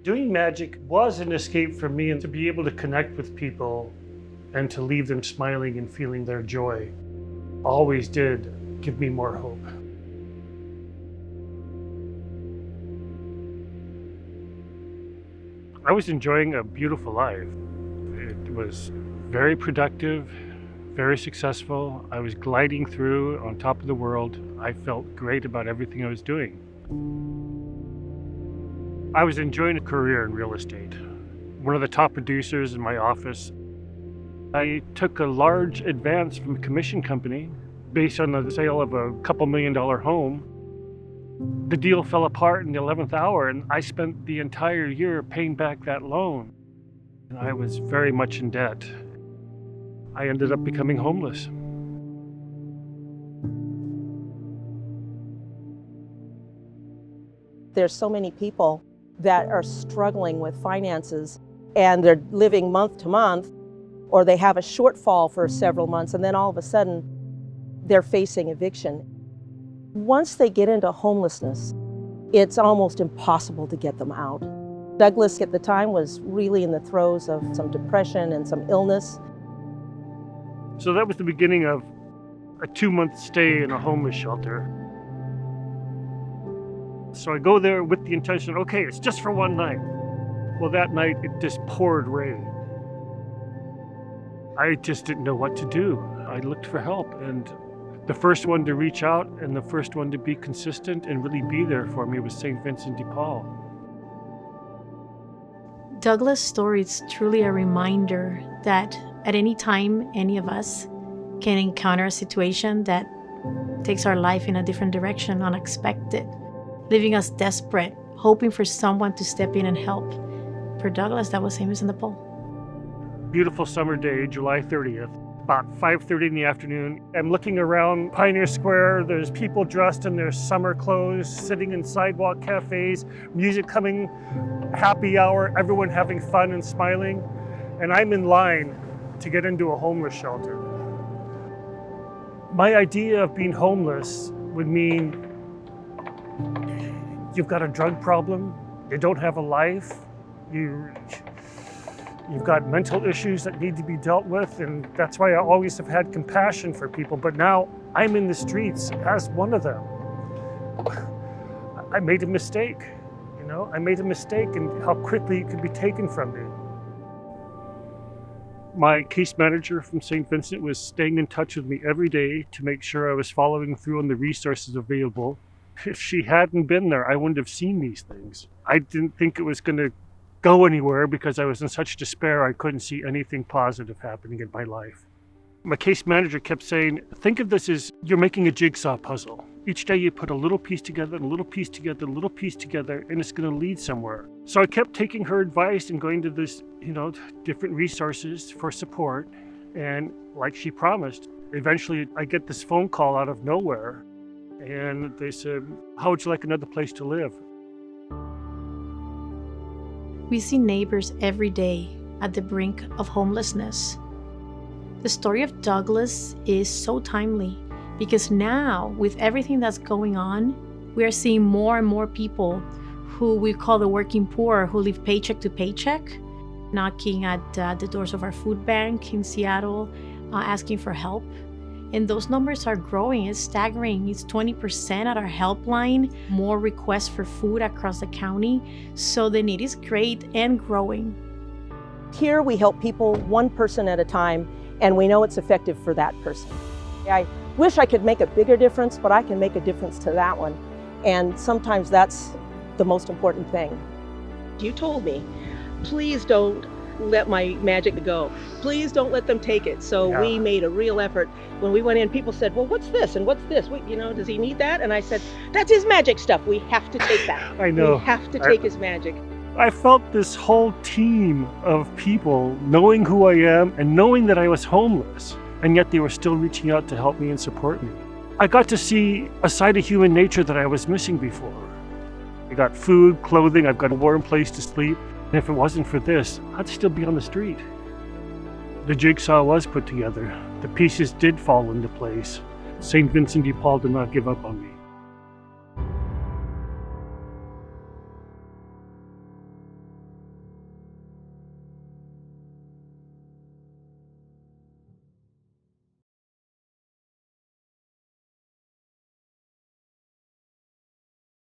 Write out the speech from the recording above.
Doing magic was an escape for me, and to be able to connect with people and to leave them smiling and feeling their joy always did give me more hope. I was enjoying a beautiful life. It was very productive, very successful. I was gliding through on top of the world. I felt great about everything I was doing. I was enjoying a career in real estate. One of the top producers in my office. I took a large advance from a commission company based on the sale of a couple $1 million home. The deal fell apart in the 11th hour, and I spent the entire year paying back that loan. And I was very much in debt. I ended up becoming homeless. There's so many people that are struggling with finances, and they're living month to month, or they have a shortfall for several months, and then all of a sudden they're facing eviction. Once they get into homelessness, it's almost impossible to get them out. Douglas at the time was really in the throes of some depression and some illness. So that was the beginning of a 2-month stay in a homeless shelter. So I go there with the intention, okay, it's just for one night. Well, that night it just poured rain. I just didn't know what to do. I looked for help, and the first one to reach out and the first one to be consistent and really be there for me was St. Vincent de Paul. Douglas' story is truly a reminder that at any time, any of us can encounter a situation that takes our life in a different direction, unexpected, leaving us desperate, hoping for someone to step in and help. For Douglas, that was St. Vincent de Paul. Beautiful summer day, July 30th, about 5:30 in the afternoon. I'm looking around Pioneer Square. There's people dressed in their summer clothes, sitting in sidewalk cafes, music coming, happy hour, everyone having fun and smiling. And I'm in line to get into a homeless shelter. My idea of being homeless would mean you've got a drug problem, you don't have a life, you've got mental issues that need to be dealt with, and that's why I always have had compassion for people. But now I'm in the streets as one of them. I made a mistake, I made a mistake in how quickly it could be taken from me. My case manager from St. Vincent was staying in touch with me every day to make sure I was following through on the resources available. If she hadn't been there, I wouldn't have seen these things. I didn't think it was going to go anywhere because I was in such despair I couldn't see anything positive happening in my life. My case manager kept saying, think of this as you're making a jigsaw puzzle. Each day you put a little piece together, and a little piece together, a little piece together, and it's going to lead somewhere. So I kept taking her advice and going to this, different resources for support. And like she promised, eventually I get this phone call out of nowhere. And they said, how would you like another place to live? We see neighbors every day at the brink of homelessness. The story of Douglas is so timely because now, with everything that's going on, we are seeing more and more people who we call the working poor, who live paycheck to paycheck, knocking at the doors of our food bank in Seattle, asking for help. And those numbers are growing. It's staggering. It's 20% at our helpline, more requests for food across the county. So the need is great and growing. Here we help people one person at a time, and we know it's effective for that person. I wish I could make a bigger difference, but I can make a difference to that one. And sometimes that's the most important thing. You told me, please don't let my magic go. Please don't let them take it. So we made a real effort. When we went in, people said, well, what's this and what's this? Does he need that? And I said, that's his magic stuff. We have to take that. I know. We have to take his magic. I felt this whole team of people knowing who I am and knowing that I was homeless, and yet they were still reaching out to help me and support me. I got to see a side of human nature that I was missing before. I got food, clothing, I've got a warm place to sleep. And if it wasn't for this, I'd still be on the street. The jigsaw was put together. The pieces did fall into place. St. Vincent de Paul did not give up on me.